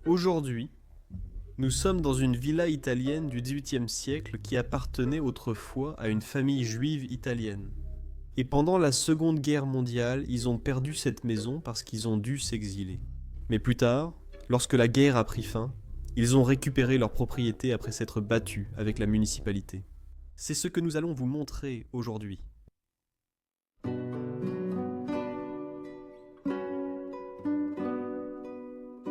Aujourd'hui, nous sommes dans une villa italienne du XVIIIe siècle qui appartenait autrefois à une famille juive italienne. Et pendant la Seconde Guerre mondiale, ils ont perdu cette maison parce qu'ils ont dû s'exiler. Mais plus tard, lorsque la guerre a pris fin, ils ont récupéré leur propriété après s'être battus avec la municipalité. C'est ce que nous allons vous montrer aujourd'hui.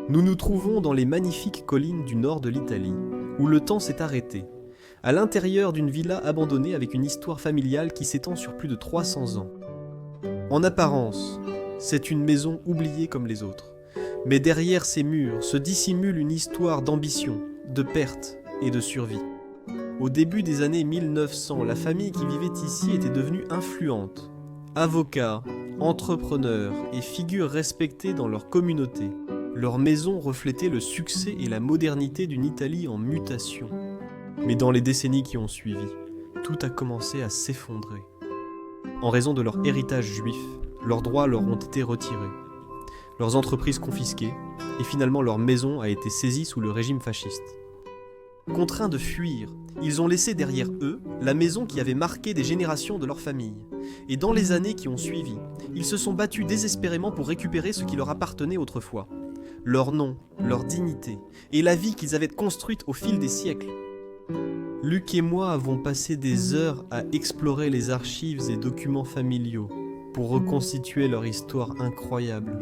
Nous nous trouvons dans les magnifiques collines du nord de l'Italie, où le temps s'est arrêté, à l'intérieur d'une villa abandonnée avec une histoire familiale qui s'étend sur plus de 300 ans. En apparence, c'est une maison oubliée comme les autres, mais derrière ces murs se dissimule une histoire d'ambition, de perte et de survie. Au début des années 1900, la famille qui vivait ici était devenue influente. Avocats, entrepreneurs et figures respectées dans leur communauté. Leur maison reflétait le succès et la modernité d'une Italie en mutation. Mais dans les décennies qui ont suivi, tout a commencé à s'effondrer. En raison de leur héritage juif, leurs droits leur ont été retirés, leurs entreprises confisquées, et finalement leur maison a été saisie sous le régime fasciste. Contraints de fuir, ils ont laissé derrière eux la maison qui avait marqué des générations de leur famille. Et dans les années qui ont suivi, ils se sont battus désespérément pour récupérer ce qui leur appartenait autrefois. Leur nom, leur dignité, et la vie qu'ils avaient construite au fil des siècles. Luc et moi avons passé des heures à explorer les archives et documents familiaux pour reconstituer leur histoire incroyable.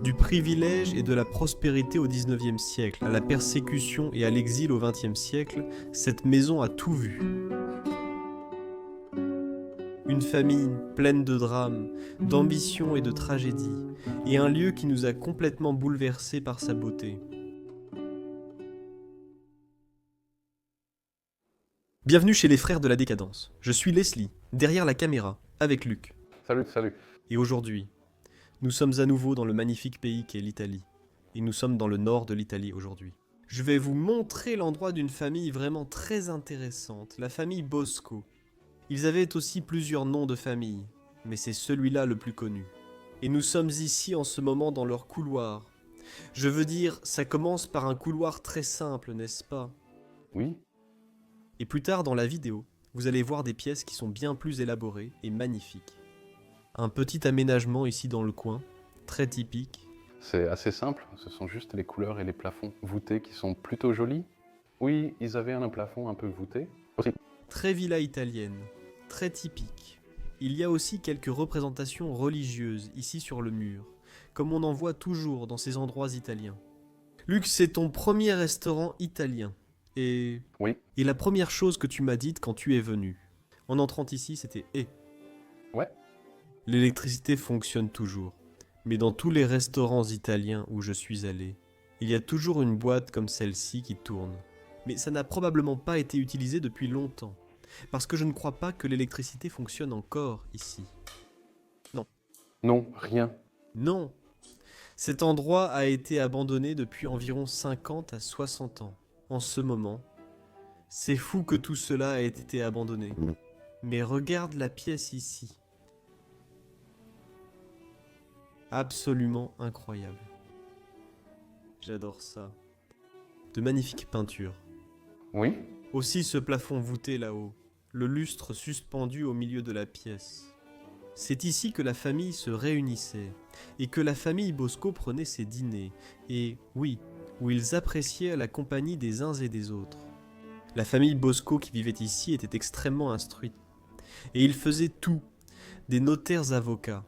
Du privilège et de la prospérité au XIXe siècle, à la persécution et à l'exil au XXe siècle, cette maison a tout vu. Une famille pleine de drames, d'ambition et de tragédie, et un lieu qui nous a complètement bouleversés par sa beauté. Bienvenue chez les Frères de la Décadence. Je suis Leslie, derrière la caméra, avec Luc. Salut. Et aujourd'hui, nous sommes à nouveau dans le magnifique pays qu'est l'Italie. Et nous sommes dans le nord de l'Italie aujourd'hui. Je vais vous montrer l'endroit d'une famille vraiment très intéressante, la famille Bosco. Ils avaient aussi plusieurs noms de famille, mais c'est celui-là le plus connu. Et nous sommes ici en ce moment dans leur couloir. Je veux dire, ça commence par un couloir très simple, n'est-ce pas? Oui, Et plus tard dans la vidéo, vous allez voir des pièces qui sont bien plus élaborées et magnifiques. Un petit aménagement ici dans le coin, très typique. c'est assez simple, ce sont juste les couleurs et les plafonds voûtés qui sont plutôt jolis. Oui, ils avaient un plafond un peu voûté. Aussi. Très villa italienne, très typique. Il y a aussi quelques représentations religieuses ici sur le mur, comme on en voit toujours dans ces endroits italiens. Luc, c'est ton premier restaurant italien. Et Oui, la première chose que tu m'as dite quand tu es venu, en entrant ici, c'était « ouais, L'électricité fonctionne toujours. Mais dans tous les restaurants italiens où je suis allé, il y a toujours une boîte comme celle-ci qui tourne. Mais ça n'a probablement pas été utilisé depuis longtemps. Parce que je ne crois pas que l'électricité fonctionne encore ici. non, rien. Non. Cet endroit a été abandonné depuis environ 50 à 60 ans. En ce moment, c'est fou que tout cela ait été abandonné. Mais regarde la pièce ici. Absolument incroyable. J'adore ça. De magnifiques peintures. Oui, Aussi ce plafond voûté là-haut, le lustre suspendu au milieu de la pièce. C'est ici que la famille se réunissait, et que la famille Bosco prenait ses dîners, et oui, où ils appréciaient la compagnie des uns et des autres. La famille Bosco qui vivait ici était extrêmement instruite, et ils faisaient tout, des notaires avocats.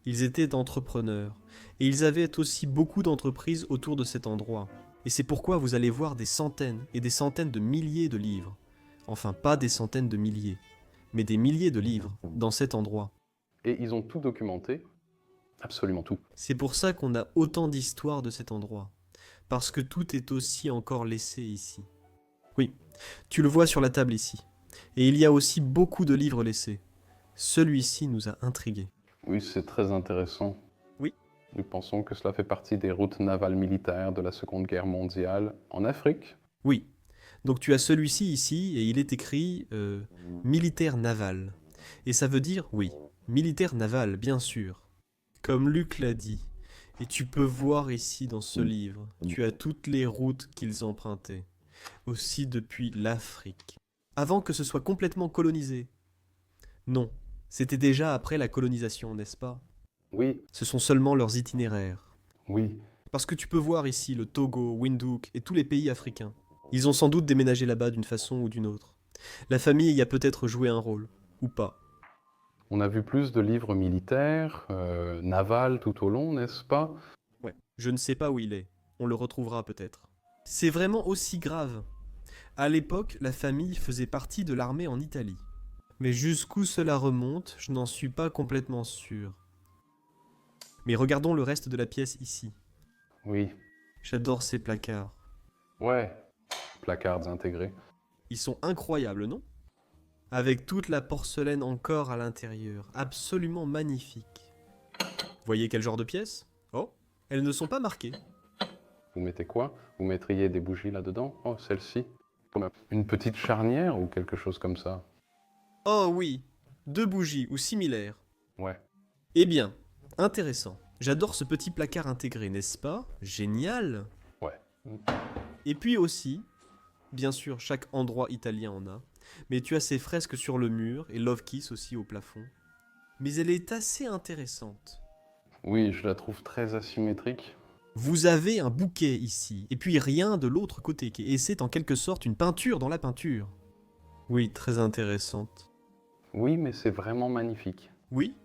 Ils étaient entrepreneurs, et ils avaient aussi beaucoup d'entreprises autour de cet endroit. Et c'est pourquoi vous allez voir des centaines et des centaines de milliers de livres. Enfin, pas des centaines de milliers, mais des milliers de livres dans cet endroit. et ils ont tout documenté, absolument tout. C'est pour ça qu'on a autant d'histoires de cet endroit. Parce que tout est aussi encore laissé ici. Oui, tu le vois sur la table ici. Et il y a aussi beaucoup de livres laissés. Celui-ci nous a intrigués. Oui, c'est très intéressant. Oui. Nous pensons que cela fait partie des routes navales militaires de la Seconde Guerre mondiale en Afrique. Oui. Donc tu as celui-ci ici et il est écrit militaire naval. Et ça veut dire, oui, militaire naval, bien sûr. Comme Luc l'a dit. Et tu peux voir ici dans ce livre, tu as toutes les routes qu'ils empruntaient, aussi depuis l'Afrique, avant que ce soit complètement colonisé. Non, c'était déjà après la colonisation, n'est-ce pas? Oui, Ce sont seulement leurs itinéraires. oui, Parce que tu peux voir ici le Togo, Windhoek et tous les pays africains. Ils ont sans doute déménagé là-bas d'une façon ou d'une autre. La famille y a peut-être joué un rôle, ou pas. on a vu plus de livres militaires, navals tout au long, n'est-ce pas? Ouais. Je ne sais pas où il est. On le retrouvera peut-être. C'est vraiment aussi grave. À l'époque, la famille faisait partie de l'armée en Italie. Mais jusqu'où cela remonte, je n'en suis pas complètement sûr. Mais regardons le reste de la pièce ici. Oui, J'adore ces placards. ouais, placards intégrés. Ils sont incroyables, non? Avec toute la porcelaine encore à l'intérieur. Absolument magnifique. Voyez quel genre de pièces? Oh, elles ne sont pas marquées. Vous mettez quoi? Vous mettriez des bougies là-dedans? Oh, celle-ci. Comme une petite charnière ou quelque chose comme ça? Oh oui, 2 bougies ou similaires. Ouais. Eh bien, intéressant. J'adore ce petit placard intégré, n'est-ce pas? Génial! Ouais. Et puis aussi, bien sûr, chaque endroit italien en a, mais tu as ces fresques sur le mur et Love Kiss aussi au plafond. Mais elle est assez intéressante. Oui, je la trouve très asymétrique. Vous avez un bouquet ici, et puis rien de l'autre côté, et c'est en quelque sorte une peinture dans la peinture. Oui, très intéressante. Oui, mais c'est vraiment magnifique. Oui,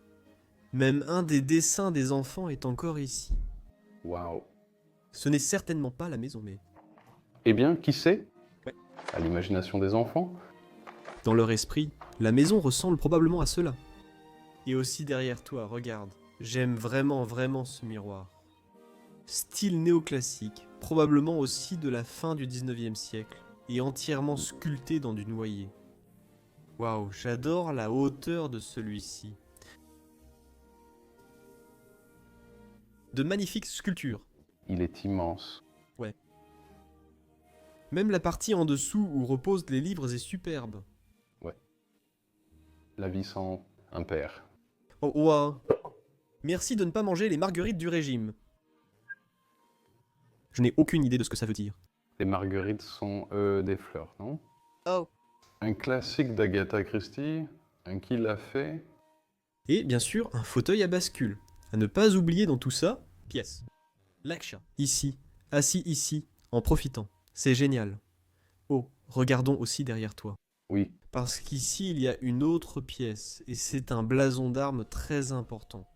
même un des dessins des enfants est encore ici. Waouh. Ce n'est certainement pas la maison, mais Eh bien, qui sait? Ouais. À l'imagination des enfants. dans leur esprit, la maison ressemble probablement à cela. Et aussi derrière toi, regarde, j'aime vraiment ce miroir. Style néoclassique, probablement aussi de la fin du 19e siècle, et entièrement sculpté dans du noyer. Waouh, j'adore la hauteur de celui-ci. De magnifiques sculptures. Il est immense. Même la partie en dessous où reposent les livres est superbe. La vie sans un père. Oh, ouah. Merci de ne pas manger les marguerites du régime. Je n'ai aucune idée de ce que ça veut dire. Les marguerites sont, des fleurs, non? Oh. Un classique d'Agatha Christie. Un qui l'a fait? Et bien sûr, un fauteuil à bascule. À ne pas oublier dans tout ça, pièce. Laksha. Ici, assis ici, en profitant. C'est génial. Oh, regardons aussi derrière toi. Oui. Parce qu'ici, il y a une autre pièce, et c'est un blason d'armes très important.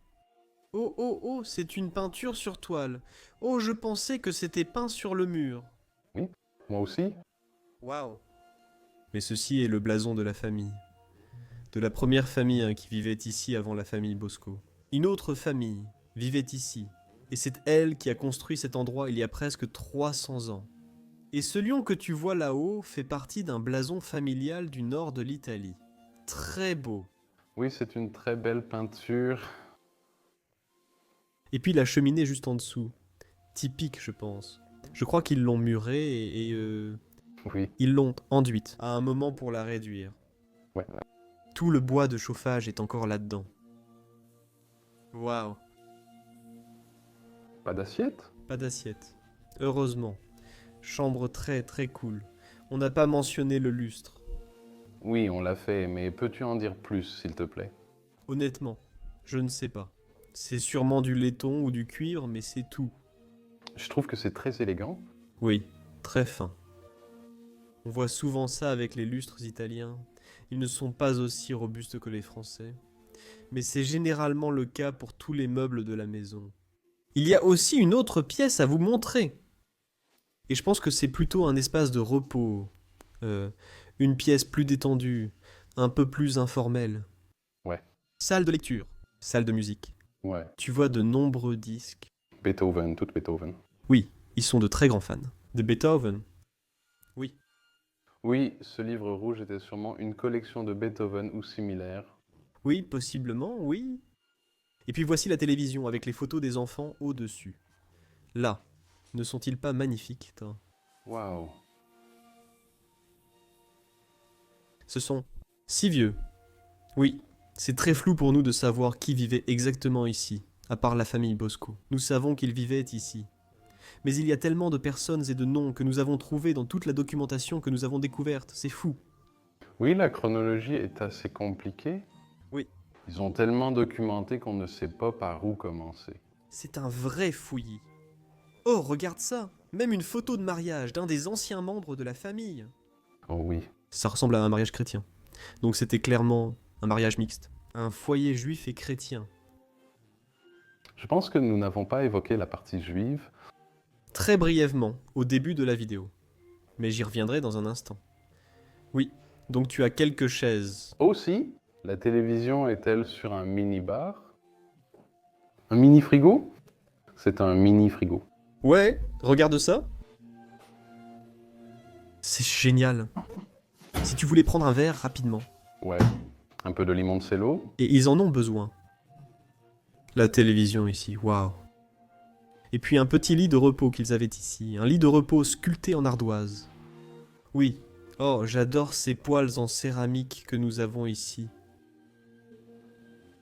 Oh, oh, oh, c'est une peinture sur toile. Oh, je pensais que c'était peint sur le mur. Moi aussi? Waouh. Mais ceci est le blason de la famille. De la première famille qui vivait ici avant la famille Bosco. Une autre famille vivait ici, et c'est elle qui a construit cet endroit il y a presque 300 ans. Et ce lion que tu vois là-haut fait partie d'un blason familial du nord de l'Italie. Très beau. Oui, c'est une très belle peinture. Et puis la cheminée juste en dessous. Typique, je pense. Je crois qu'ils l'ont murée Oui. ils l'ont enduite à un moment pour la réduire. Ouais. Tout le bois de chauffage est encore là-dedans. Waouh. Pas d'assiette? Pas d'assiette. Heureusement. Chambre très cool. On n'a pas mentionné le lustre. Oui, on l'a fait, mais peux-tu en dire plus, s'il te plaît? Honnêtement, je ne sais pas. C'est sûrement du laiton ou du cuivre, mais c'est tout. Je trouve que c'est très élégant. Oui, très fin. On voit souvent ça avec les lustres italiens. Ils ne sont pas aussi robustes que les français. Mais c'est généralement le cas pour tous les meubles de la maison. Il y a aussi une autre pièce à vous montrer. Et je pense que c'est plutôt un espace de repos. Une pièce plus détendue, un peu plus informelle. Ouais. Salle de lecture, salle de musique. Ouais. Tu vois de nombreux disques. Beethoven, toute Beethoven. Oui, ils sont de très grands fans. De Beethoven. Oui. Oui, ce livre rouge était sûrement une collection de Beethoven ou similaire. Oui, possiblement, oui. Et puis voici la télévision avec les photos des enfants au-dessus. Là, ne sont-ils pas magnifiques, toi? Waouh. Ce sont si vieux. Oui, c'est très flou pour nous de savoir qui vivait exactement ici, à part la famille Bosco. Nous savons qu'ils vivaient ici. Mais il y a tellement de personnes et de noms que nous avons trouvés dans toute la documentation que nous avons découverte. C'est fou. Oui, la chronologie est assez compliquée. Oui. Ils ont tellement documenté qu'on ne sait pas par où commencer. C'est un vrai fouillis. Oh, regarde ça! Même une photo de mariage d'un des anciens membres de la famille. Oh oui. Ça ressemble à un mariage chrétien. Donc c'était clairement un mariage mixte. Un foyer juif et chrétien. Je pense que nous n'avons pas évoqué la partie juive. Très brièvement, au début de la vidéo. Mais j'y reviendrai dans un instant. Oui, donc tu as quelques chaises. Aussi, la télévision est-elle sur un mini-bar? Un mini-frigo? C'est un mini-frigo. Ouais, regarde ça. C'est génial. Si tu voulais prendre un verre rapidement. Ouais. Un peu de limoncello. Et ils en ont besoin. La télévision ici, waouh. Et puis un petit lit de repos qu'ils avaient ici. Un lit de repos sculpté en ardoise. Oui. Oh, j'adore ces poêles en céramique que nous avons ici.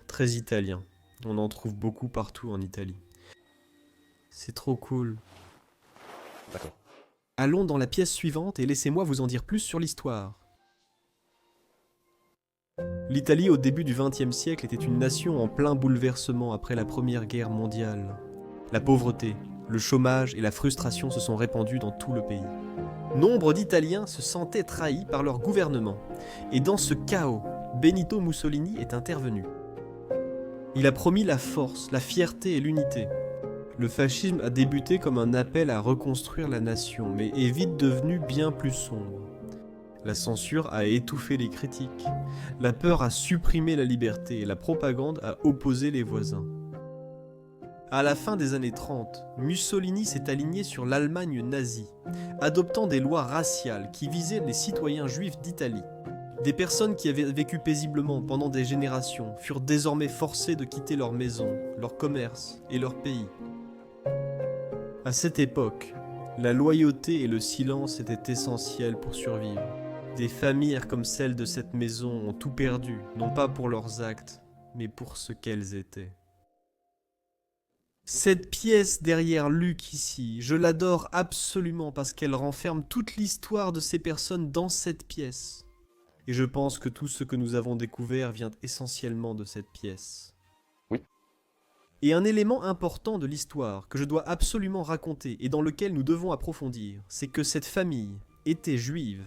Très italien. On en trouve beaucoup partout en Italie. C'est trop cool. D'accord. Allons dans la pièce suivante et laissez-moi vous en dire plus sur l'histoire. L'Italie au début du XXe siècle était une nation en plein bouleversement après la Première Guerre mondiale. La pauvreté, le chômage et la frustration se sont répandus dans tout le pays. Nombre d'Italiens se sentaient trahis par leur gouvernement. Et dans ce chaos, Benito Mussolini est intervenu. Il a promis la force, la fierté et l'unité. Le fascisme a débuté comme un appel à reconstruire la nation, mais est vite devenu bien plus sombre. La censure a étouffé les critiques, la peur a supprimé la liberté et la propagande a opposé les voisins. À la fin des années 30, Mussolini s'est aligné sur l'Allemagne nazie, adoptant des lois raciales qui visaient les citoyens juifs d'Italie. Des personnes qui avaient vécu paisiblement pendant des générations furent désormais forcées de quitter leur maison, leur commerce et leur pays. À cette époque, la loyauté et le silence étaient essentiels pour survivre. Des familles comme celle de cette maison ont tout perdu, non pas pour leurs actes, mais pour ce qu'elles étaient. Cette pièce derrière Luc ici, je l'adore absolument parce qu'elle renferme toute l'histoire de ces personnes dans cette pièce. Et je pense que tout ce que nous avons découvert vient essentiellement de cette pièce. Oui. Et un élément important de l'histoire que je dois absolument raconter et dans lequel nous devons approfondir, c'est que cette famille était juive.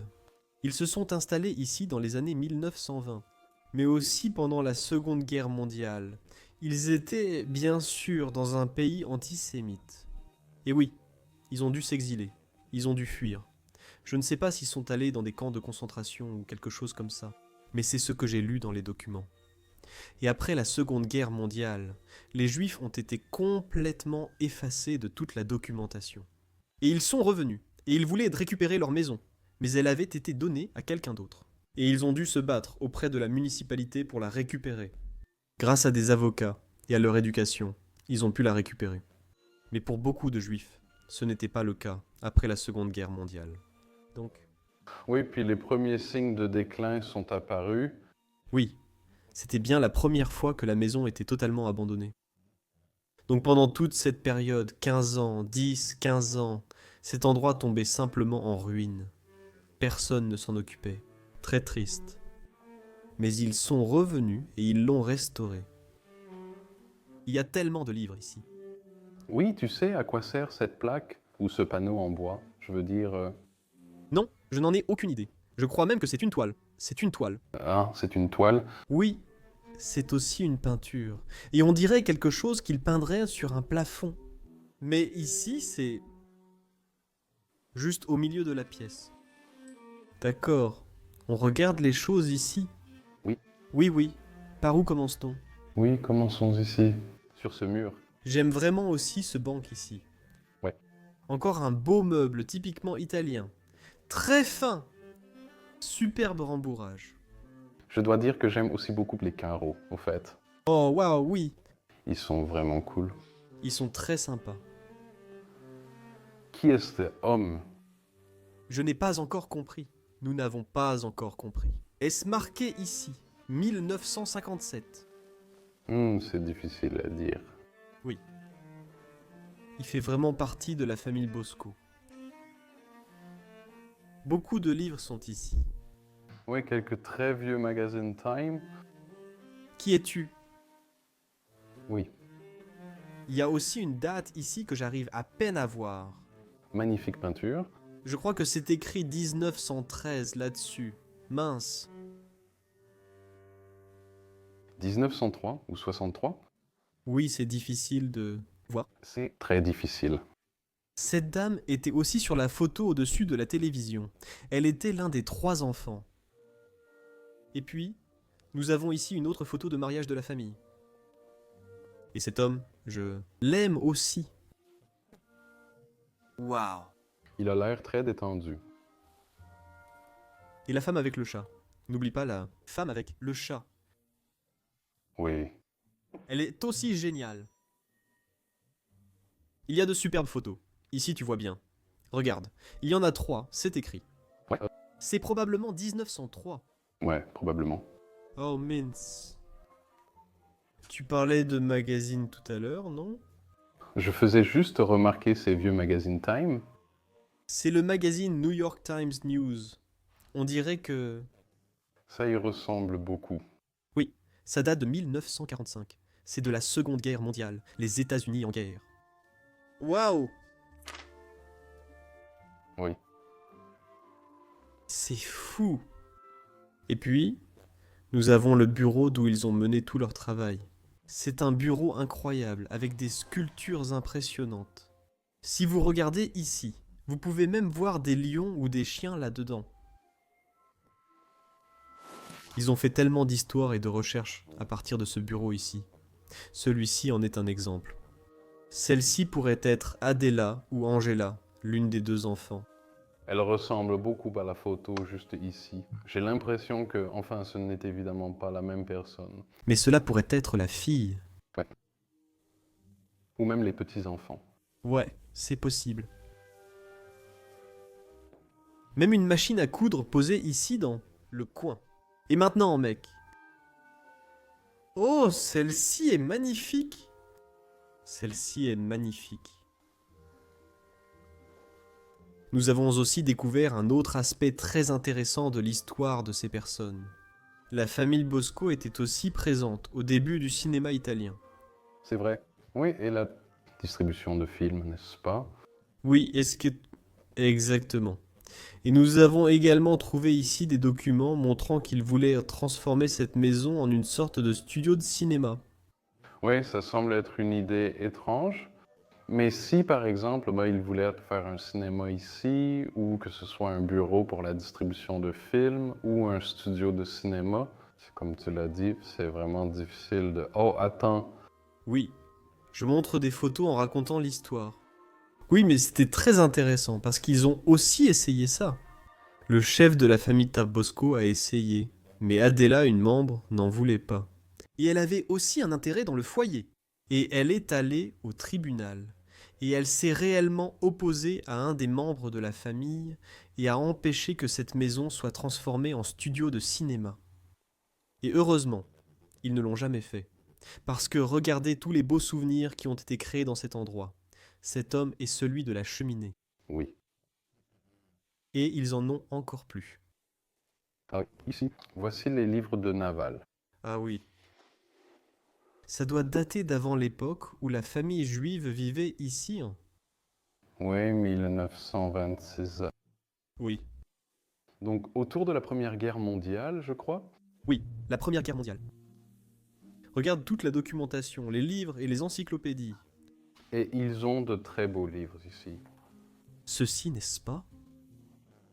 Ils se sont installés ici dans les années 1920, mais aussi pendant la Seconde Guerre mondiale. Ils étaient, bien sûr, dans un pays antisémite. Et oui, ils ont dû s'exiler, ils ont dû fuir. Je ne sais pas s'ils sont allés dans des camps de concentration ou quelque chose comme ça, mais c'est ce que j'ai lu dans les documents. Et après la Seconde Guerre mondiale, les Juifs ont été complètement effacés de toute la documentation. Et ils sont revenus, et ils voulaient récupérer leur maison, mais elle avait été donnée à quelqu'un d'autre. Et ils ont dû se battre auprès de la municipalité pour la récupérer. Grâce à des avocats et à leur éducation, ils ont pu la récupérer. Mais pour beaucoup de Juifs, ce n'était pas le cas après la Seconde Guerre mondiale. Donc, Oui, puis les premiers signes de déclin sont apparus. oui, c'était bien la première fois que la maison était totalement abandonnée. Donc pendant toute cette période, 15 ans, 10, 15 ans, cet endroit tombait simplement en ruine. Personne ne s'en occupait. Très triste. Mais ils sont revenus et ils l'ont restauré. Il y a tellement de livres ici. Oui, tu sais à quoi sert cette plaque ou ce panneau en bois? Je veux dire... Non, je n'en ai aucune idée. Je crois même que c'est une toile. C'est une toile. Ah, c'est une toile. Oui, c'est aussi une peinture. Et on dirait quelque chose qu'il peindrait sur un plafond. Mais ici, c'est juste au milieu de la pièce. D'accord. On regarde les choses ici. Oui. Oui, oui. Par où commence-t-on? Oui, commençons ici, sur ce mur. J'aime vraiment aussi ce banc ici. Ouais. Encore un beau meuble typiquement italien. Très fin. Superbe rembourrage. Je dois dire que j'aime aussi beaucoup les carreaux, au fait. Oh, waouh, oui. Ils sont vraiment cool. Ils sont très sympas. Qui est cet homme? Je n'ai pas encore compris. Nous n'avons pas encore compris. Est-ce marqué ici 1957? C'est difficile à dire. Il fait vraiment partie de la famille Bosco. Beaucoup de livres sont ici. Oui, quelques très vieux magazines Time. Qui es-tu? Oui, Il y a aussi une date ici que j'arrive à peine à voir. magnifique peinture. Je crois que c'est écrit 1913 là-dessus. Mince. 1903 ou 63. Oui, c'est difficile de voir. C'est très difficile. Cette dame était aussi sur la photo au-dessus de la télévision. Elle était l'un des 3 enfants. Et puis, nous avons ici une autre photo de mariage de la famille. Et cet homme, je l'aime aussi. Waouh. Il a l'air très détendu. Et la femme avec le chat. N'oublie pas la femme avec le chat. Oui. Elle est aussi géniale. Il y a de superbes photos. Ici, tu vois bien. Regarde, il y en a 3, c'est écrit. Ouais. C'est probablement 1903. Ouais, probablement. Oh mince. Tu parlais de magazine tout à l'heure, non? Je faisais juste remarquer ces vieux magazines Time. C'est le magazine New York Times News. On dirait que... Ça y ressemble beaucoup. Oui, ça date de 1945. C'est de la Seconde Guerre mondiale, les États-Unis en guerre. Waouh! Oui. C'est fou! Et puis, nous avons le bureau d'où ils ont mené tout leur travail. C'est un bureau incroyable, avec des sculptures impressionnantes. Si vous regardez ici, vous pouvez même voir des lions ou des chiens là-dedans. Ils ont fait tellement d'histoires et de recherches à partir de ce bureau ici. Celui-ci en est un exemple. Celle-ci pourrait être Adela ou Angela, l'une des 2 enfants. Elle ressemble beaucoup à la photo juste ici. J'ai l'impression que, enfin, ce n'est évidemment pas la même personne. Mais cela pourrait être la fille. Ou même les petits-enfants. Ouais, c'est possible. Même une machine à coudre posée ici dans le coin. Et maintenant, mec. Oh, celle-ci est magnifique. Celle-ci est magnifique. Nous avons aussi découvert un autre aspect très intéressant de l'histoire de ces personnes. La famille Bosco était aussi présente au début du cinéma italien. C'est vrai. Oui, et la distribution de films, n'est-ce pas? Oui, est-ce que... Exactement. Et nous avons également trouvé ici des documents montrant qu'ils voulaient transformer cette maison en une sorte de studio de cinéma. Oui, ça semble être une idée étrange. Mais si, par exemple, ils voulaient faire un cinéma ici, ou que ce soit un bureau pour la distribution de films, ou un studio de cinéma, c'est comme tu l'as dit, c'est vraiment difficile de... Oh, attends! Oui, je montre des photos en racontant l'histoire. Oui, mais c'était très intéressant parce qu'ils ont aussi essayé ça. Le chef de la famille Tabosco a essayé, mais Adela, une membre, n'en voulait pas. Et elle avait aussi un intérêt dans le foyer. Et elle est allée au tribunal. Et elle s'est réellement opposée à un des membres de la famille et a empêché que cette maison soit transformée en studio de cinéma. Et heureusement, ils ne l'ont jamais fait. Parce que regardez tous les beaux souvenirs qui ont été créés dans cet endroit. Cet homme est celui de la cheminée. Oui. Et ils en ont encore plus. Ah, ici. Voici les livres de Naval. Ah oui. Ça doit dater d'avant l'époque où la famille juive vivait ici. Oui, 1926. Oui. Donc, autour de la Première Guerre mondiale, je crois. Oui, la Première Guerre mondiale. Regarde toute la documentation, les livres et les encyclopédies. Et ils ont de très beaux livres ici. Ceci, n'est-ce pas?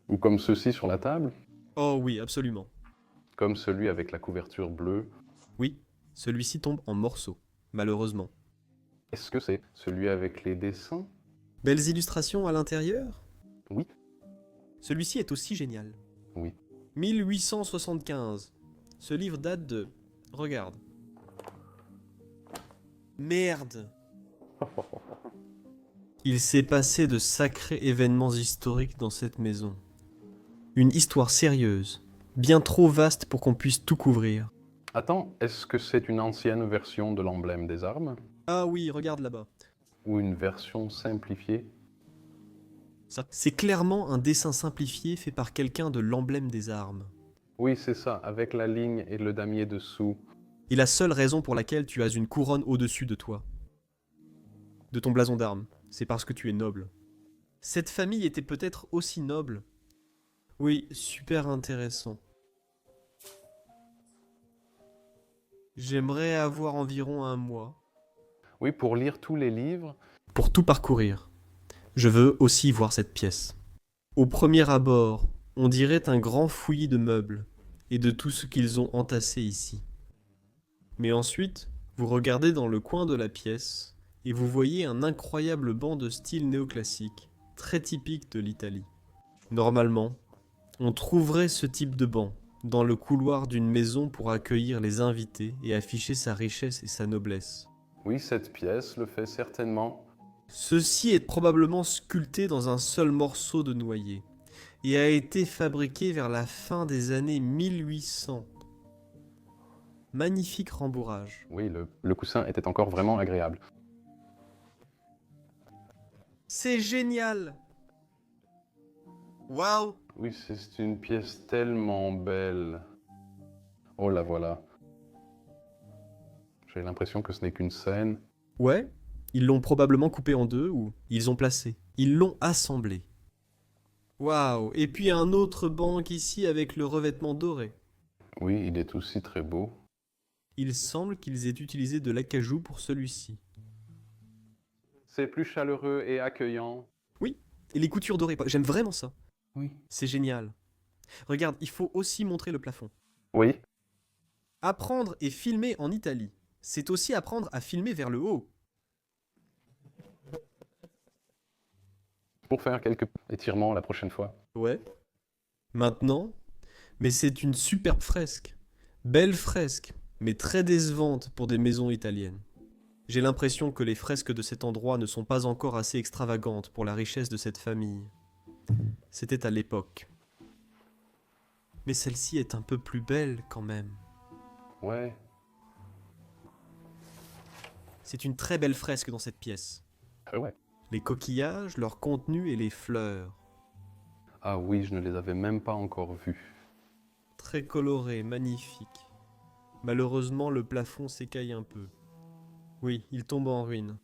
Ou comme ceux-ci sur la table, Oh oui, absolument. comme celui avec la couverture bleue. Oui, celui-ci tombe en morceaux, malheureusement. Est-ce que c'est celui avec les dessins? Belles illustrations à l'intérieur? Oui. Celui-ci est aussi génial. Oui. 1875. Ce livre date de... Regarde. Merde. Il s'est passé de sacrés événements historiques dans cette maison. Une histoire sérieuse, bien trop vaste pour qu'on puisse tout couvrir. Attends, est-ce que c'est une ancienne version de l'emblème des armes? Ah oui, regarde là-bas. ou une version simplifiée. C'est clairement un dessin simplifié fait par quelqu'un de l'emblème des armes. Oui, c'est ça, avec la ligne et le damier dessous. Et la seule raison pour laquelle tu as une couronne au-dessus de toi, de ton blason d'armes, c'est parce que tu es noble. Cette famille était peut-être aussi noble. Oui, super intéressant. J'aimerais avoir environ un mois Oui, pour lire tous les livres. pour tout parcourir. Je veux aussi voir cette pièce. Au premier abord, on dirait un grand fouillis de meubles et de tout ce qu'ils ont entassé ici. Mais ensuite, vous regardez dans le coin de la pièce et vous voyez un incroyable banc de style néoclassique, très typique de l'Italie. Normalement, on trouverait ce type de banc dans le couloir d'une maison pour accueillir les invités et afficher sa richesse et sa noblesse. Oui, cette pièce le fait certainement. Ceci est probablement sculpté dans un seul morceau de noyer et a été fabriqué vers la fin des années 1800. Magnifique rembourrage. Oui, le coussin était encore vraiment agréable. C'est génial! Waouh! Oui, c'est une pièce tellement belle. Oh la voilà. J'ai l'impression que ce n'est qu'une scène. Ouais, ils l'ont probablement coupé en deux ou ils ont placé. Ils l'ont assemblé. Waouh! Et puis un autre banc ici avec le revêtement doré. Oui, il est aussi très beau. Il semble qu'ils aient utilisé de l'acajou pour celui-ci. C'est plus chaleureux et accueillant. Oui, et les coutures dorées, j'aime vraiment ça. Oui. C'est génial. Regarde, il faut aussi montrer le plafond. Oui, Apprendre et filmer en Italie, c'est aussi apprendre à filmer vers le haut. pour faire quelques étirements la prochaine fois. Ouais. Maintenant, mais c'est une superbe fresque. Belle fresque, mais très décevante pour des maisons italiennes. J'ai l'impression que les fresques de cet endroit ne sont pas encore assez extravagantes pour la richesse de cette famille. C'était à l'époque. Mais celle-ci est un peu plus belle quand même. Ouais. C'est une très belle fresque dans cette pièce. Ouais. Les coquillages, leur contenu et les fleurs. Ah oui, je ne les avais même pas encore vus. Très coloré, magnifique. Malheureusement, le plafond s'écaille un peu. Oui, il tombe en ruine.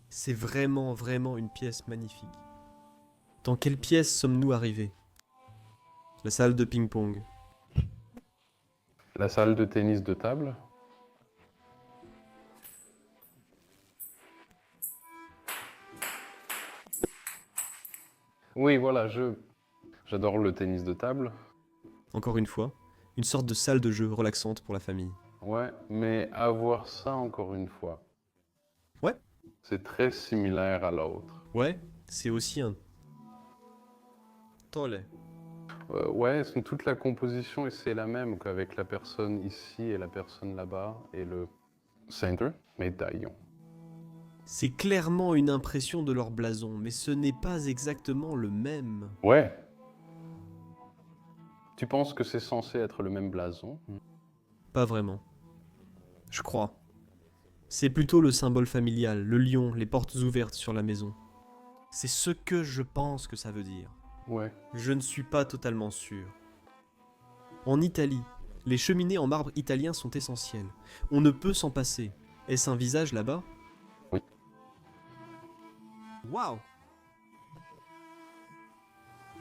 C'est vraiment, vraiment une pièce magnifique. Dans quelle pièce sommes-nous arrivés? La salle de ping-pong. La salle de tennis de table. Oui, voilà, j'adore le tennis de table. Encore une fois, une sorte de salle de jeu relaxante pour la famille. Ouais, mais avoir ça encore une fois, Ouais, c'est très similaire à l'autre. ouais, c'est aussi un tolle. Ouais, toute la composition c'est la même qu'avec la personne ici et la personne là-bas et le center, médaillon. C'est clairement une impression de leur blason, mais ce n'est pas exactement le même. Ouais. Tu penses que c'est censé être le même blason? Pas vraiment. Je crois. C'est plutôt le symbole familial, le lion, les portes ouvertes sur la maison. C'est ce que je pense que ça veut dire. Ouais. Je ne suis pas totalement sûr. En Italie, les cheminées en marbre italien sont essentielles. On ne peut s'en passer. Est-ce un visage là-bas? Oui. Waouh!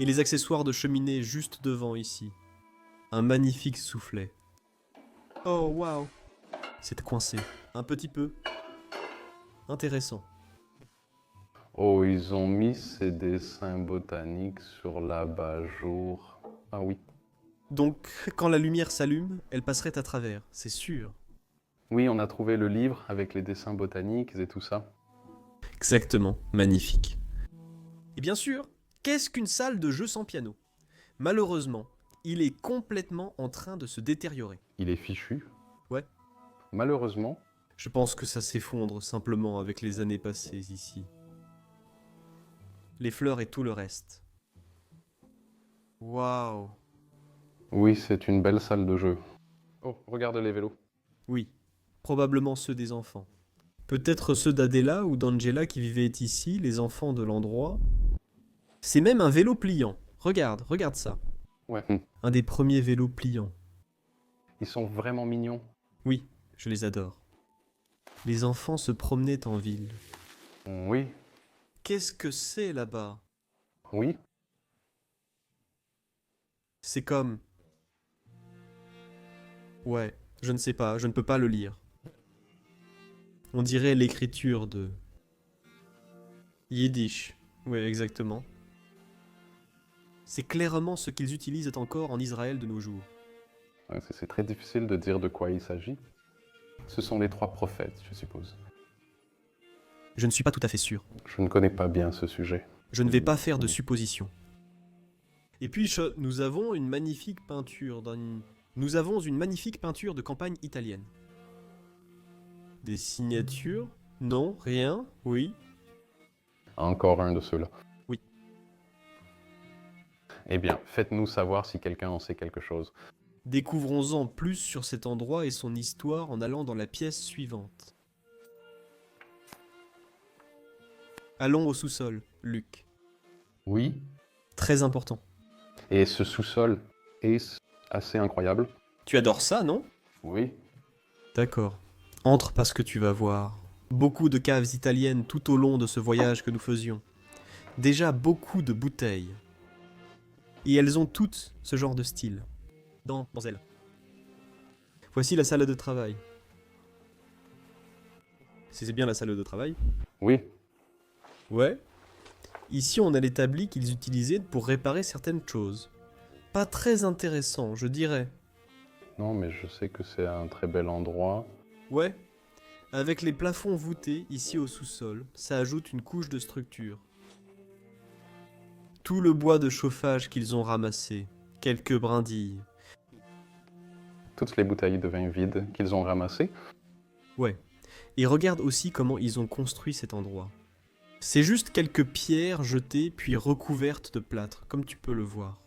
Et les accessoires de cheminée juste devant ici. Un magnifique soufflet. Oh waouh! C'est coincé. Un petit peu. Intéressant. Oh, ils ont mis ces dessins botaniques sur l'abat-jour. Ah oui. Donc, quand la lumière s'allume, elle passerait à travers, c'est sûr. Oui, on a trouvé le livre avec les dessins botaniques et tout ça. Exactement, magnifique. Et bien sûr, qu'est-ce qu'une salle de jeu sans piano? Malheureusement, il est complètement en train de se détériorer. Il est fichu. Ouais. Malheureusement, Je pense que ça s'effondre simplement avec les années passées ici. Les fleurs et tout le reste. Waouh. oui, c'est une belle salle de jeu. Oh, regarde les vélos. Oui, probablement ceux des enfants. Peut-être ceux d'Adela ou d'Angela qui vivaient ici, les enfants de l'endroit. C'est même un vélo pliant. Regarde, regarde ça. Ouais. Un des premiers vélos pliants. Ils sont vraiment mignons. Oui, je les adore. Les enfants se promenaient en ville. Oui, Qu'est-ce que c'est là-bas? oui. C'est comme... Ouais, je ne sais pas, je ne peux pas le lire. On dirait l'écriture de... Yiddish. Ouais, exactement. C'est clairement ce qu'ils utilisent encore en Israël de nos jours. Ouais, c'est très difficile de dire de quoi il s'agit. Ce sont les 3 prophètes, je suppose. Je ne suis pas tout à fait sûr. Je ne connais pas bien ce sujet. Je ne vais pas faire de suppositions. Et puis, nous avons une magnifique peinture Nous avons une magnifique peinture de campagne italienne. Des signatures? Non, rien? Oui. Encore un de ceux-là. Oui. Eh bien, faites-nous savoir si quelqu'un en sait quelque chose. Découvrons-en plus sur cet endroit et son histoire en allant dans la pièce suivante. Allons au sous-sol, Luc. Oui. Très important. Et ce sous-sol est assez incroyable. Tu adores ça, non? Oui. D'accord. Entre parce que tu vas voir. Beaucoup de caves italiennes tout au long de ce voyage que nous faisions. Déjà beaucoup de bouteilles. Et elles ont toutes ce genre de style. Dans elles. Voici la salle de travail. C'est bien la salle de travail? Oui. Ouais. Ici, on a l'établi qu'ils utilisaient pour réparer certaines choses. Pas très intéressant, je dirais. Non, mais je sais que c'est un très bel endroit. Ouais. Avec les plafonds voûtés ici au sous-sol, ça ajoute une couche de structure. Tout le bois de chauffage qu'ils ont ramassé, quelques brindilles. Toutes les bouteilles de vin vide qu'ils ont ramassées. Ouais. Et regarde aussi comment ils ont construit cet endroit. C'est juste quelques pierres jetées puis recouvertes de plâtre, comme tu peux le voir.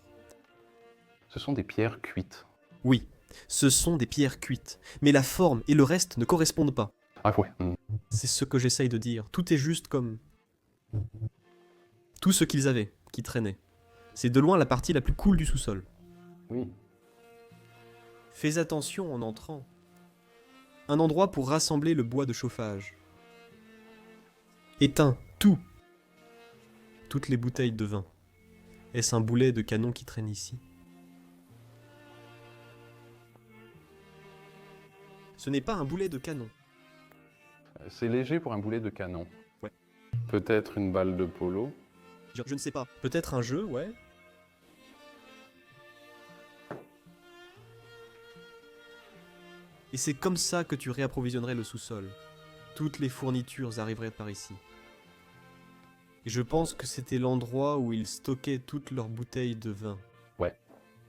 Ce sont des pierres cuites. Oui, ce sont des pierres cuites, mais la forme et le reste ne correspondent pas. Ah ouais. C'est ce que j'essaye de dire. Tout est juste comme... Tout ce qu'ils avaient, qui traînait. C'est de loin la partie la plus cool du sous-sol. Oui. Fais attention en entrant. Un endroit pour rassembler le bois de chauffage. Éteins tout. Toutes les bouteilles de vin. Est-ce un boulet de canon qui traîne ici? Ce n'est pas un boulet de canon. C'est léger pour un boulet de canon. Ouais. Peut-être une balle de polo. Je ne sais pas. Peut-être un jeu, ouais. Et c'est comme ça que tu réapprovisionnerais le sous-sol. Toutes les fournitures arriveraient par ici. Et je pense que c'était l'endroit où ils stockaient toutes leurs bouteilles de vin. Ouais.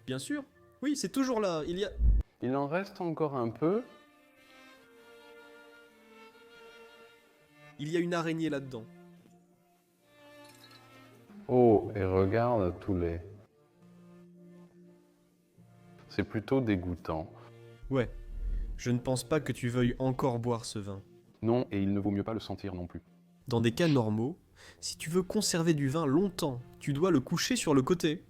Bien sûr. Oui, c'est toujours là. Il en reste encore un peu. Il y a une araignée là-dedans. Oh, et regarde tous les... C'est plutôt dégoûtant. Ouais. Je ne pense pas que tu veuilles encore boire ce vin. Non, et il ne vaut mieux pas le sentir non plus. Dans des cas normaux, si tu veux conserver du vin longtemps, tu dois le coucher sur le côté.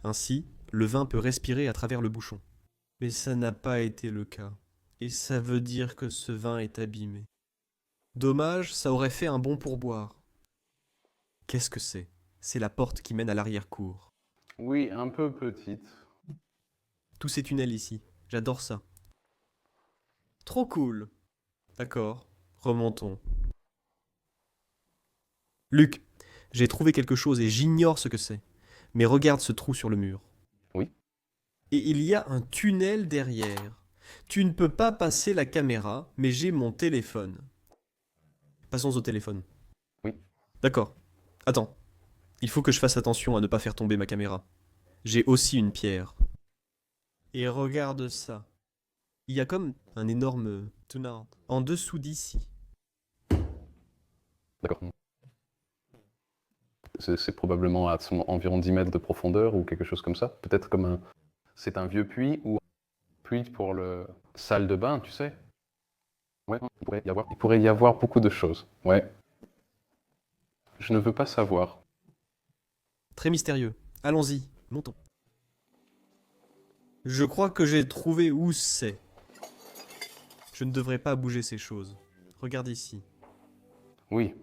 Ainsi, le vin peut respirer à travers le bouchon. Mais ça n'a pas été le cas. Et ça veut dire que ce vin est abîmé. Dommage, ça aurait fait un bon pourboire. Qu'est-ce que c'est? C'est la porte qui mène à l'arrière-cour. Oui, un peu petite. Tous ces tunnels ici, j'adore ça. Trop cool. D'accord, remontons. Luc, j'ai trouvé quelque chose et j'ignore ce que c'est. Mais regarde ce trou sur le mur. Oui. Et il y a un tunnel derrière. Tu ne peux pas passer la caméra, mais j'ai mon téléphone. Passons au téléphone. Oui. D'accord. Attends. Il faut que je fasse attention à ne pas faire tomber ma caméra. J'ai aussi une pierre. Et regarde ça. Il y a comme un énorme tunnel en dessous d'ici. D'accord. C'est probablement à environ 10 mètres de profondeur ou quelque chose comme ça. Peut-être comme un... C'est un vieux puits ou un puits pour le salle de bain, tu sais. Ouais, il pourrait y avoir beaucoup de choses. Ouais. Je ne veux pas savoir. Très mystérieux. Allons-y, montons. Je crois que j'ai trouvé où c'est. Je ne devrais pas bouger ces choses. Regarde ici. Oui.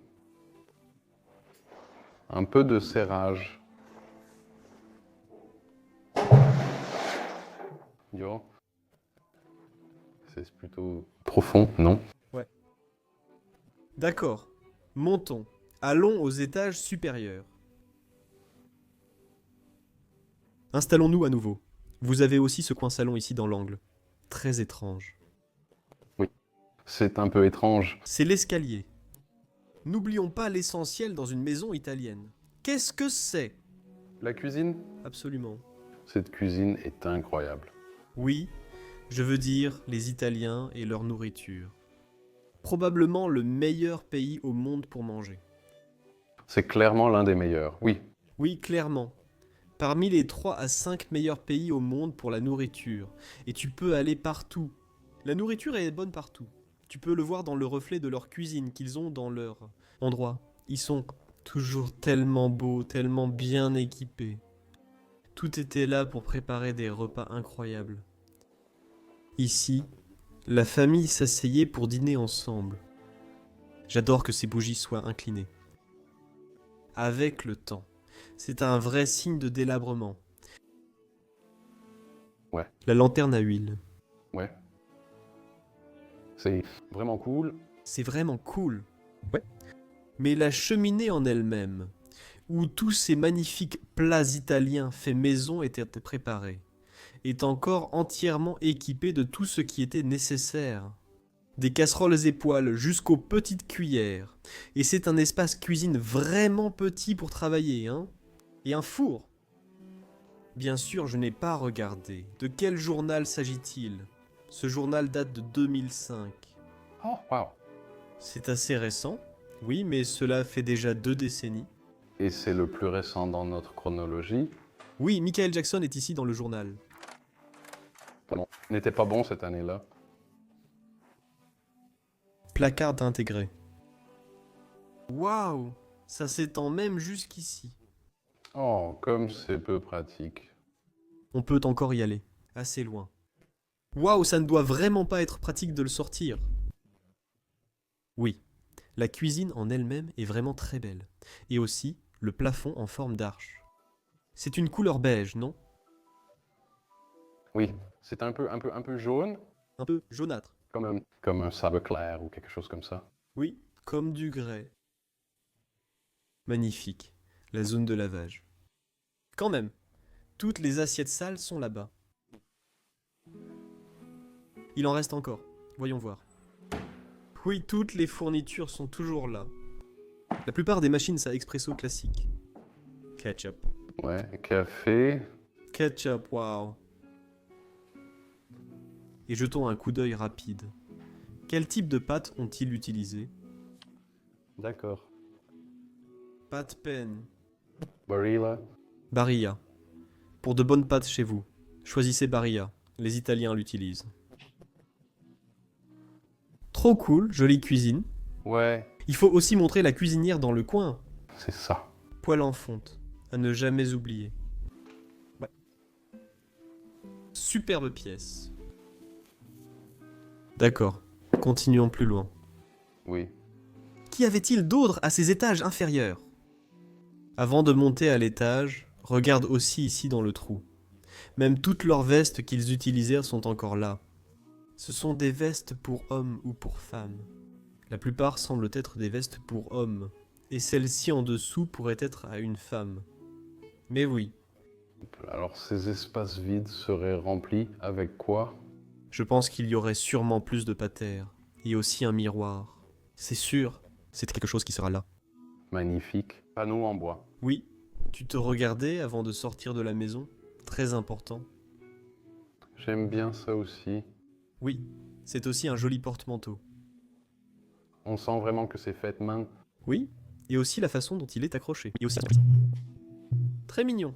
Un peu de serrage. Yo. C'est plutôt profond, non? Ouais. D'accord. Montons. Allons aux étages supérieurs. Installons-nous à nouveau. Vous avez aussi ce coin salon ici dans l'angle. Très étrange. Oui. C'est un peu étrange. C'est l'escalier. N'oublions pas l'essentiel dans une maison italienne. Qu'est-ce que c'est? La cuisine? Absolument. Cette cuisine est incroyable. Oui, je veux dire les Italiens et leur nourriture. Probablement le meilleur pays au monde pour manger. C'est clairement l'un des meilleurs. Oui. Oui, clairement. Parmi les 3 à 5 meilleurs pays au monde pour la nourriture. Et tu peux aller partout. La nourriture est bonne partout. Tu peux le voir dans le reflet de leur cuisine qu'ils ont dans leur endroit. Ils sont toujours tellement beaux, tellement bien équipés. Tout était là pour préparer des repas incroyables. Ici, la famille s'asseyait pour dîner ensemble. J'adore que ces bougies soient inclinées. Avec le temps. C'est un vrai signe de délabrement. Ouais. La lanterne à huile. Ouais. C'est vraiment cool. C'est vraiment cool. Ouais. Mais la cheminée en elle-même, où tous ces magnifiques plats italiens faits maison étaient préparés, est encore entièrement équipée de tout ce qui était nécessaire. Des casseroles et poêles jusqu'aux petites cuillères. Et c'est un espace cuisine vraiment petit pour travailler, hein. Et un four. Bien sûr, je n'ai pas regardé. De quel journal s'agit-il? Ce journal date de 2005. Oh, wow. C'est assez récent, oui, mais cela fait déjà 2 décennies. Et c'est le plus récent dans notre chronologie. Oui, Michael Jackson est ici dans le journal. Bon, n'était pas bon cette année-là. Placard intégré. Waouh, ça s'étend même jusqu'ici. Oh, comme c'est peu pratique. On peut encore y aller, assez loin. Waouh, ça ne doit vraiment pas être pratique de le sortir. Oui, la cuisine en elle-même est vraiment très belle. Et aussi, le plafond en forme d'arche. C'est une couleur beige, non? Oui, c'est un peu jaune, Un peu jaunâtre. comme un sable clair ou quelque chose comme ça. Oui, comme du grès. Magnifique, la zone de lavage. Quand même, toutes les assiettes sales sont là-bas. Il en reste encore, voyons voir. Oui, toutes les fournitures sont toujours là. La plupart des machines à expresso classiques. Ketchup. Ouais, café. Ketchup, waouh. Et jetons un coup d'œil rapide. Quel type de pâtes ont-ils utilisé? D'accord. Pâte peine. Barilla. Barilla. Pour de bonnes pâtes chez vous, choisissez Barilla. Les Italiens l'utilisent. Trop cool, jolie cuisine. Ouais, Il faut aussi montrer la cuisinière dans le coin. c'est ça. Poêle en fonte, à ne jamais oublier. Ouais. Superbe pièce. D'accord, continuons plus loin. Oui. Qu'y avait-il d'autre à ces étages inférieurs? Avant de monter à l'étage, regarde aussi ici dans le trou. Même toutes leurs vestes qu'ils utilisèrent sont encore là. Ce sont des vestes pour hommes ou pour femmes. La plupart semblent être des vestes pour hommes, et celle-ci en dessous pourrait être à une femme. Mais oui, Alors ces espaces vides seraient remplis avec quoi? je pense qu'il y aurait sûrement plus de patères, et aussi un miroir. C'est sûr, c'est quelque chose qui sera là. Magnifique. Panneaux en bois. Oui, tu te regardais avant de sortir de la maison? Très important. J'aime bien ça aussi. Oui, c'est aussi un joli porte-manteau. On sent vraiment que c'est fait main. Oui, et aussi la façon dont il est accroché. Et aussi... Très mignon.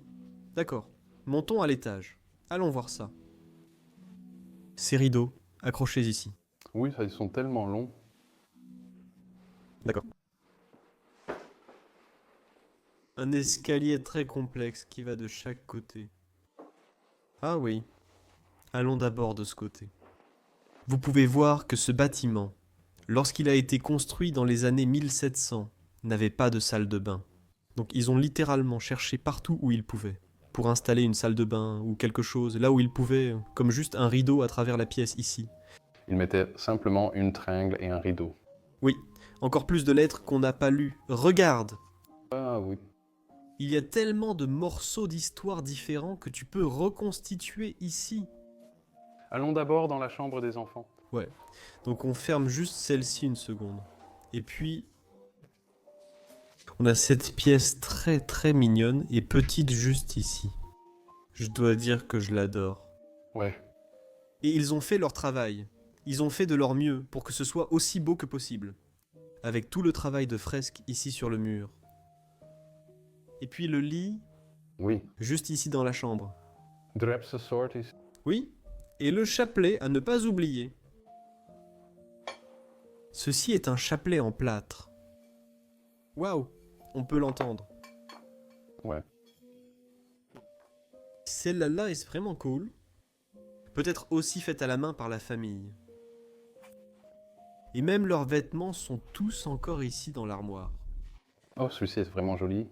D'accord, montons à l'étage. Allons voir ça. Ces rideaux, accrochés ici. Oui, ça, ils sont tellement longs. D'accord. Un escalier très complexe qui va de chaque côté. Ah oui, allons d'abord de ce côté. Vous pouvez voir que ce bâtiment, lorsqu'il a été construit dans les années 1700, n'avait pas de salle de bain. Donc ils ont littéralement cherché partout où ils pouvaient, pour installer une salle de bain ou quelque chose, là où ils pouvaient, comme juste un rideau à travers la pièce ici. Ils mettaient simplement une tringle et un rideau. Oui, encore plus de lettres qu'on n'a pas lues. Regarde, Ah oui. il y a tellement de morceaux d'histoire différents que tu peux reconstituer ici. Allons d'abord dans la chambre des enfants. Ouais, donc on ferme juste celle-ci une seconde. Et puis, on a cette pièce très très mignonne et petite juste ici. Je dois dire que je l'adore. Ouais. Et ils ont fait leur travail. Ils ont fait de leur mieux pour que ce soit aussi beau que possible. Avec tout le travail de fresque ici sur le mur. Et puis le lit, Oui. juste ici dans la chambre. Drepse soort is. Oui, et le chapelet à ne pas oublier. Ceci est un chapelet en plâtre. Waouh, on peut l'entendre. Ouais. Celle-là est vraiment cool. Peut-être aussi faite à la main par la famille. Et même leurs vêtements sont tous encore ici dans l'armoire. Oh, celui-ci est vraiment joli.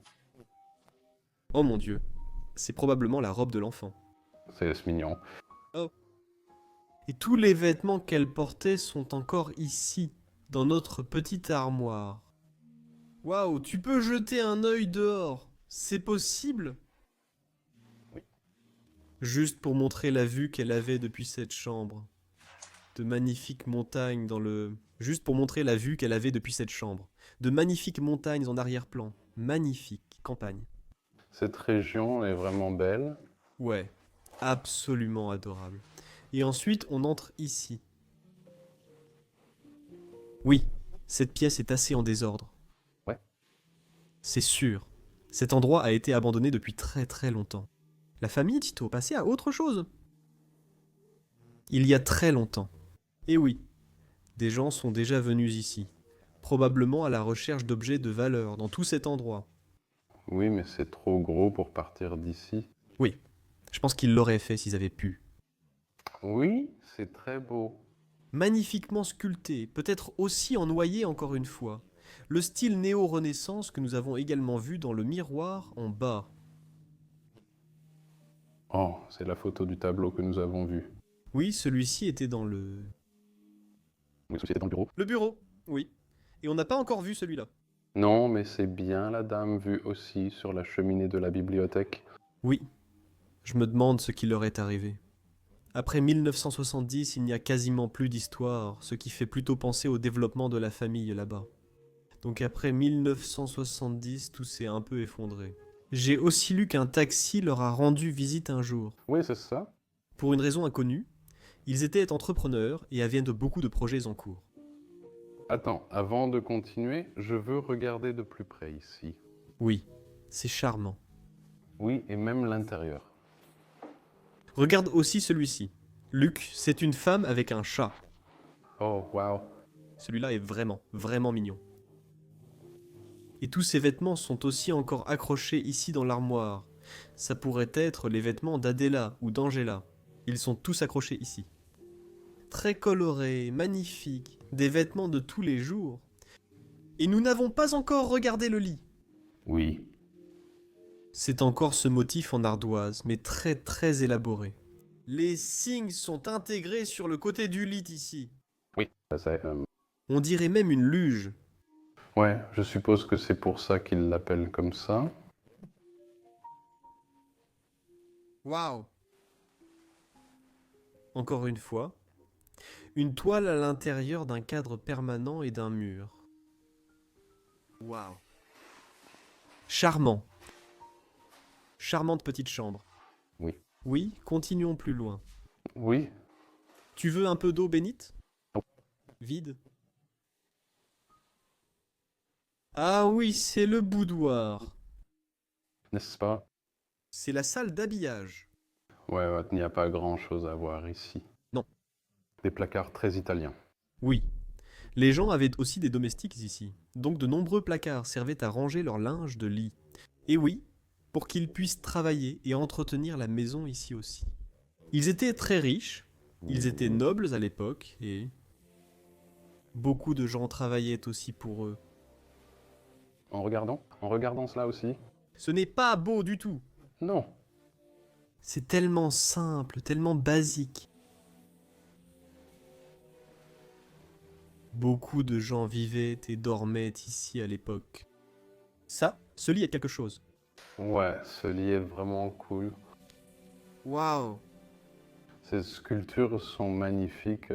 Oh mon dieu, c'est probablement la robe de l'enfant. C'est mignon. Et tous les vêtements qu'elle portait sont encore ici, dans notre petite armoire. Waouh, tu peux jeter un œil dehors. C'est possible? Oui. Juste pour montrer la vue qu'elle avait depuis cette chambre. De magnifiques montagnes dans le... Juste pour montrer la vue qu'elle avait depuis cette chambre. De magnifiques montagnes en arrière-plan. Magnifique campagne. Cette région est vraiment belle. Ouais, absolument adorable. Et ensuite, on entre ici. Oui, cette pièce est assez en désordre. Ouais. C'est sûr. Cet endroit a été abandonné depuis très très longtemps. La famille Tito passait à autre chose. Il y a très longtemps. Et oui, des gens sont déjà venus ici. Probablement à la recherche d'objets de valeur dans tout cet endroit. Oui, mais c'est trop gros pour partir d'ici. Oui, je pense qu'ils l'auraient fait s'ils avaient pu. Oui, c'est très beau. Magnifiquement sculpté, peut-être aussi en noyer encore une fois. Le style néo-renaissance que nous avons également vu dans le miroir en bas. Oh, c'est la photo du tableau que nous avons vu. Oui, celui-ci était dans le... Oui, celui-ci était dans le bureau. Le bureau, oui. Et on n'a pas encore vu celui-là. Non, mais c'est bien la dame vue aussi sur la cheminée de la bibliothèque. Oui, je me demande ce qui leur est arrivé. Après 1970, il n'y a quasiment plus d'histoire, ce qui fait plutôt penser au développement de la famille là-bas. Donc après 1970, tout s'est un peu effondré. J'ai aussi lu qu'un taxi leur a rendu visite un jour. Oui, c'est ça. Pour une raison inconnue, ils étaient entrepreneurs et avaient de beaucoup de projets en cours. Attends, avant de continuer, je veux regarder de plus près ici. Oui, c'est charmant. Oui, et même l'intérieur. Regarde aussi celui-ci. Luc, c'est une femme avec un chat. Oh, wow. Celui-là est vraiment, vraiment mignon. Et tous ces vêtements sont aussi encore accrochés ici dans l'armoire. Ça pourrait être les vêtements d'Adela ou d'Angela. Ils sont tous accrochés ici. Très colorés, magnifiques, des vêtements de tous les jours. Et nous n'avons pas encore regardé le lit. Oui. C'est encore ce motif en ardoise, mais très très élaboré. Les signes sont intégrés sur le côté du lit ici. Oui, ça c'est... On dirait même une luge. Ouais, je suppose que c'est pour ça qu'ils l'appellent comme ça. Waouh! Encore une fois, une toile à l'intérieur d'un cadre permanent et d'un mur. Waouh! Charmant. Charmante petite chambre. Oui. Oui, continuons plus loin. Oui. Tu veux un peu d'eau bénite? Non. Vide? Ah oui, c'est le boudoir. N'est-ce pas? C'est la salle d'habillage. Ouais, il n'y a pas grand-chose à voir ici. Non. Des placards très italiens. Oui. Les gens avaient aussi des domestiques ici, donc de nombreux placards servaient à ranger leur linge de lit. Et oui, pour qu'ils puissent travailler et entretenir la maison ici aussi. Ils étaient très riches, ils étaient nobles à l'époque, et beaucoup de gens travaillaient aussi pour eux. En regardant cela aussi. Ce n'est pas beau du tout. Non. C'est tellement simple, tellement basique. Beaucoup de gens vivaient et dormaient ici à l'époque. Ça, ce lit est quelque chose. Ouais, ce lit est vraiment cool. Waouh! Ces sculptures sont magnifiques.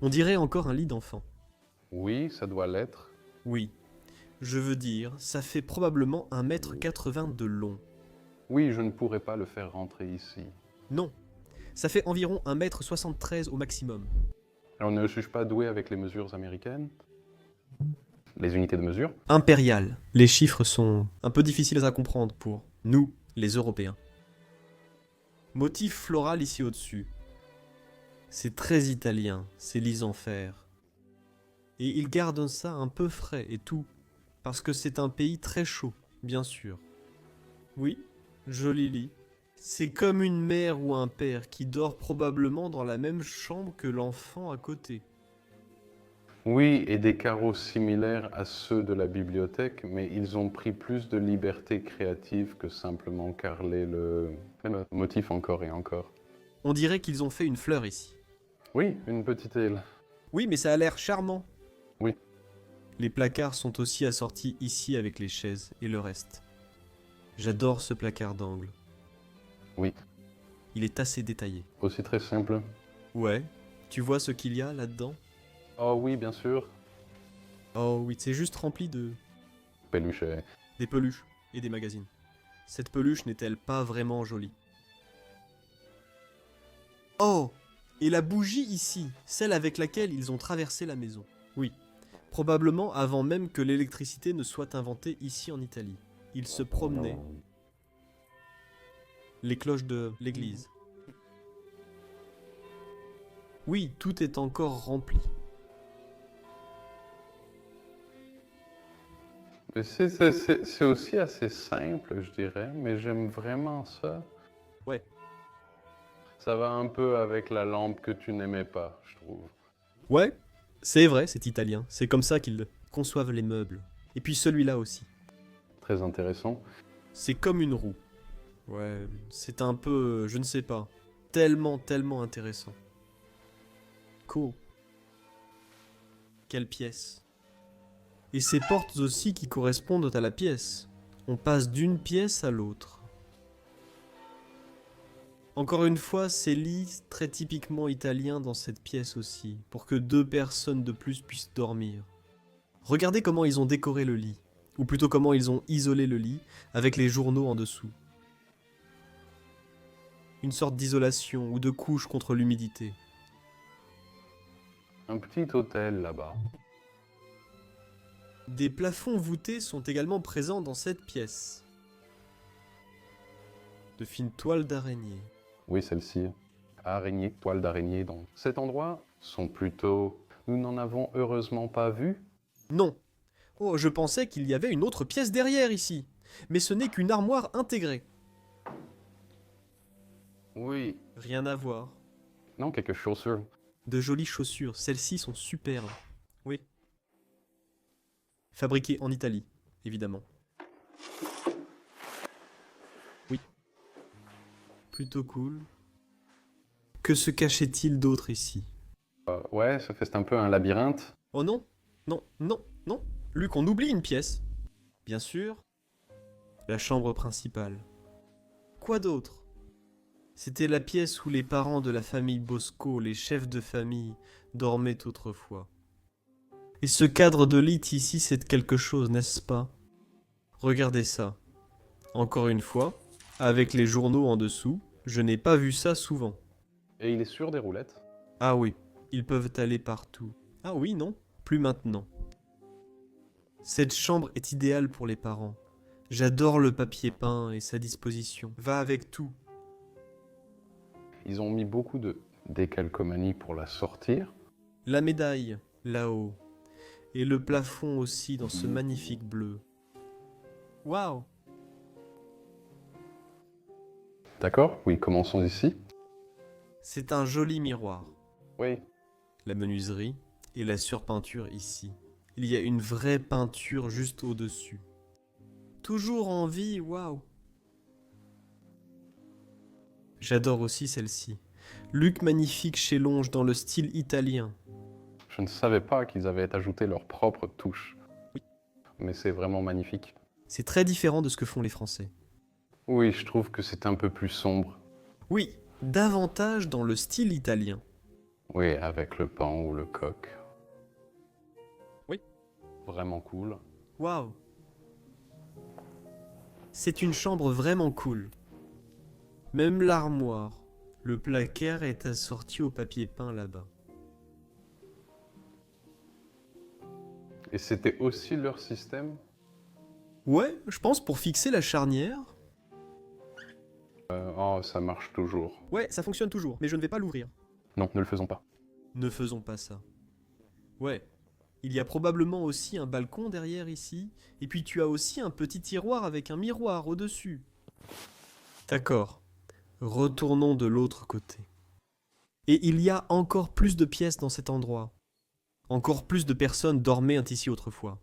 On dirait encore un lit d'enfant. Oui, ça doit l'être. Oui. Je veux dire, ça fait probablement 1,80 m de long. Oui, je ne pourrais pas le faire rentrer ici. Non. Ça fait environ 1,73 m au maximum. Alors, ne suis-je pas doué avec les mesures américaines? Les unités de mesure? Impérial. Les chiffres sont un peu difficiles à comprendre pour nous, les Européens. Motif floral ici au-dessus. C'est très italien, ces lits en fer. Et ils gardent ça un peu frais et tout, parce que c'est un pays très chaud, bien sûr. Oui, joli lit. C'est comme une mère ou un père qui dort probablement dans la même chambre que l'enfant à côté. Oui, et des carreaux similaires à ceux de la bibliothèque, mais ils ont pris plus de liberté créative que simplement carreler le même motif encore et encore. On dirait qu'ils ont fait une fleur ici. Oui, une petite île. Oui, mais ça a l'air charmant. Oui. Les placards sont aussi assortis ici avec les chaises et le reste. J'adore ce placard d'angle. Oui. Il est assez détaillé. Aussi très simple. Ouais, tu vois ce qu'il y a là-dedans? Oh oui, bien sûr. Oh oui, c'est juste rempli de... Peluche. des peluches et des magazines. Cette peluche n'est-elle pas vraiment jolie? Oh! Et la bougie ici, celle avec laquelle ils ont traversé la maison. Oui, probablement avant même que l'électricité ne soit inventée ici en Italie. Ils se promenaient. Les cloches de l'église. Oui, tout est encore rempli. Mais c'est aussi assez simple, je dirais, mais j'aime vraiment ça. Ouais. Ça va un peu avec la lampe que tu n'aimais pas, je trouve. Ouais, c'est vrai, c'est italien. C'est comme ça qu'ils conçoivent les meubles. Et puis celui-là aussi. Très intéressant. C'est comme une roue. Ouais, c'est un peu, je ne sais pas, tellement intéressant. Cool. Quelle pièce. Et ces portes aussi qui correspondent à la pièce. On passe d'une pièce à l'autre. Encore une fois, ces lits très typiquement italiens dans cette pièce aussi, pour que 2 personnes de plus puissent dormir. Regardez comment ils ont décoré le lit, ou plutôt comment ils ont isolé le lit avec les journaux en dessous. Une sorte d'isolation ou de couche contre l'humidité. Un petit hôtel là-bas. Des plafonds voûtés sont également présents dans cette pièce. De fines toiles d'araignée. Oui, celle-ci. Araignée, toile d'araignée. Donc, cet endroit sont plutôt... Nous n'en avons heureusement pas vu. Non. Oh, je pensais qu'il y avait une autre pièce derrière ici. Mais ce n'est qu'une armoire intégrée. Oui. Rien à voir. Non, quelques chaussures. De jolies chaussures, celles-ci sont superbes. Oui. Fabriquées en Italie, évidemment. Oui. Plutôt cool. Que se cachait-il d'autre ici? Ouais, ça fait un peu un labyrinthe. Oh non, non. Luc, on oublie une pièce. Bien sûr. La chambre principale. Quoi d'autre? C'était la pièce où les parents de la famille Bosco, les chefs de famille, dormaient autrefois. Et ce cadre de lit ici, c'est quelque chose, n'est-ce pas? Regardez ça. Encore une fois, avec les journaux en dessous, je n'ai pas vu ça souvent. Et il est sur des roulettes. Ah oui, ils peuvent aller partout. Ah oui, non, plus maintenant. Cette chambre est idéale pour les parents. J'adore le papier peint et sa disposition. Va avec tout. Ils ont mis beaucoup de décalcomanie pour la sortir. La médaille, là-haut. Et le plafond aussi dans ce magnifique bleu. Waouh! D'accord? Oui, commençons ici. C'est un joli miroir. Oui. La menuiserie et la surpeinture ici. Il y a une vraie peinture juste au-dessus. Toujours en vie, waouh! J'adore aussi celle-ci. Luc magnifique chez Longe dans le style italien. Je ne savais pas qu'ils avaient ajouté leur propre touche. Oui. Mais c'est vraiment magnifique. C'est très différent de ce que font les Français. Oui, je trouve que c'est un peu plus sombre. Oui, davantage dans le style italien. Oui, avec le pan ou le coq. Oui. Vraiment cool. Waouh! C'est une chambre vraiment cool. Même l'armoire, le placard est assorti au papier peint là-bas. Et c'était aussi leur système? Ouais, je pense pour fixer la charnière. Oh, ça marche toujours. Ouais, ça fonctionne toujours, mais je ne vais pas l'ouvrir. Non, ne le faisons pas. Ne faisons pas ça. Ouais, il y a probablement aussi un balcon derrière ici, et puis tu as aussi un petit tiroir avec un miroir au-dessus. D'accord. Retournons de l'autre côté. Et il y a encore plus de pièces dans cet endroit. Encore plus de personnes dormaient ici autrefois.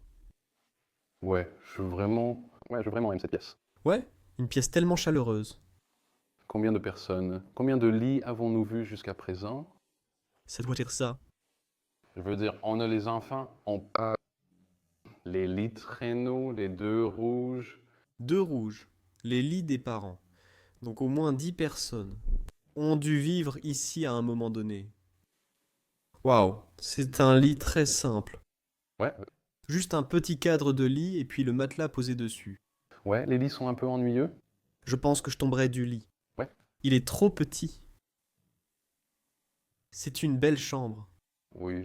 Ouais, je vraiment aime cette pièce. Ouais, une pièce tellement chaleureuse. Combien de personnes, combien de lits avons-nous vus jusqu'à présent? Ça doit être ça. Je veux dire, on a les enfants, on a les lits traîneaux, les deux rouges. 2 rouges, les lits des parents. Donc au moins 10 personnes ont dû vivre ici à un moment donné. Waouh, c'est un lit très simple. Ouais, Juste un petit cadre de lit et puis le matelas posé dessus. ouais, les lits sont un peu ennuyeux. Je pense que je tomberai du lit. Ouais. Il est trop petit. C'est une belle chambre. Oui,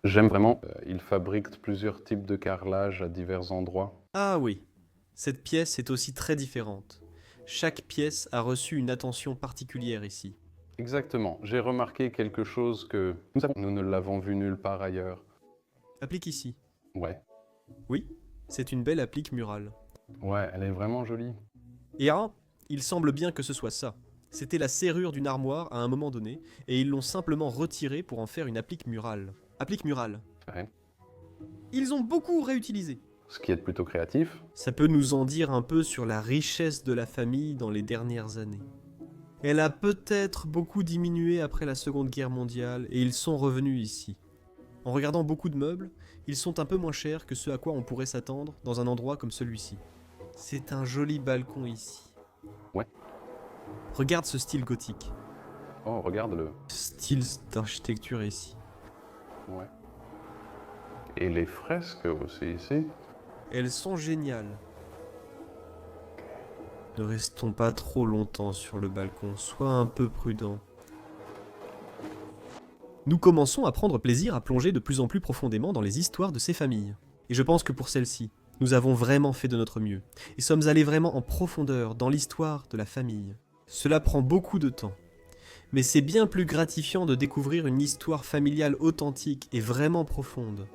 j'aime vraiment. Ils fabriquent plusieurs types de carrelage à divers endroits. Ah oui, cette pièce est aussi très différente. Chaque pièce a reçu une attention particulière ici. Exactement. J'ai remarqué quelque chose que nous ne l'avons vu nulle part ailleurs. Applique ici. Ouais, Oui, c'est une belle applique murale. ouais, elle est vraiment jolie. Et il semble bien que ce soit ça. C'était la serrure d'une armoire à un moment donné, et ils l'ont simplement retirée pour en faire une applique murale. Applique murale. Ouais. Ils ont beaucoup réutilisé. Ce qui est plutôt créatif. Ça peut nous en dire un peu sur la richesse de la famille dans les dernières années. Elle a peut-être beaucoup diminué après la Seconde Guerre mondiale, et ils sont revenus ici. En regardant beaucoup de meubles, ils sont un peu moins chers que ce à quoi on pourrait s'attendre dans un endroit comme celui-ci. C'est un joli balcon ici. Ouais. Regarde ce style gothique. Oh, regarde-le. Style d'architecture ici. Ouais. Et les fresques aussi ici. Elles sont géniales. Ne restons pas trop longtemps sur le balcon, sois un peu prudent. Nous commençons à prendre plaisir à plonger de plus en plus profondément dans les histoires de ces familles. Et je pense que pour celle-ci, nous avons vraiment fait de notre mieux, et sommes allés vraiment en profondeur dans l'histoire de la famille. Cela prend beaucoup de temps, mais c'est bien plus gratifiant de découvrir une histoire familiale authentique et vraiment profonde.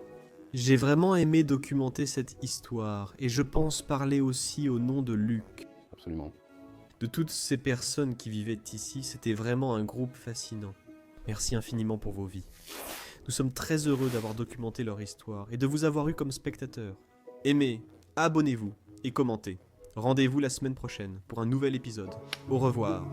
J'ai vraiment aimé documenter cette histoire, et je pense parler aussi au nom de Luc. Absolument. De toutes ces personnes qui vivaient ici, c'était vraiment un groupe fascinant. Merci infiniment pour vos vies. Nous sommes très heureux d'avoir documenté leur histoire et de vous avoir eu comme spectateurs. Aimez, abonnez-vous et commentez. Rendez-vous la semaine prochaine pour un nouvel épisode. Au revoir.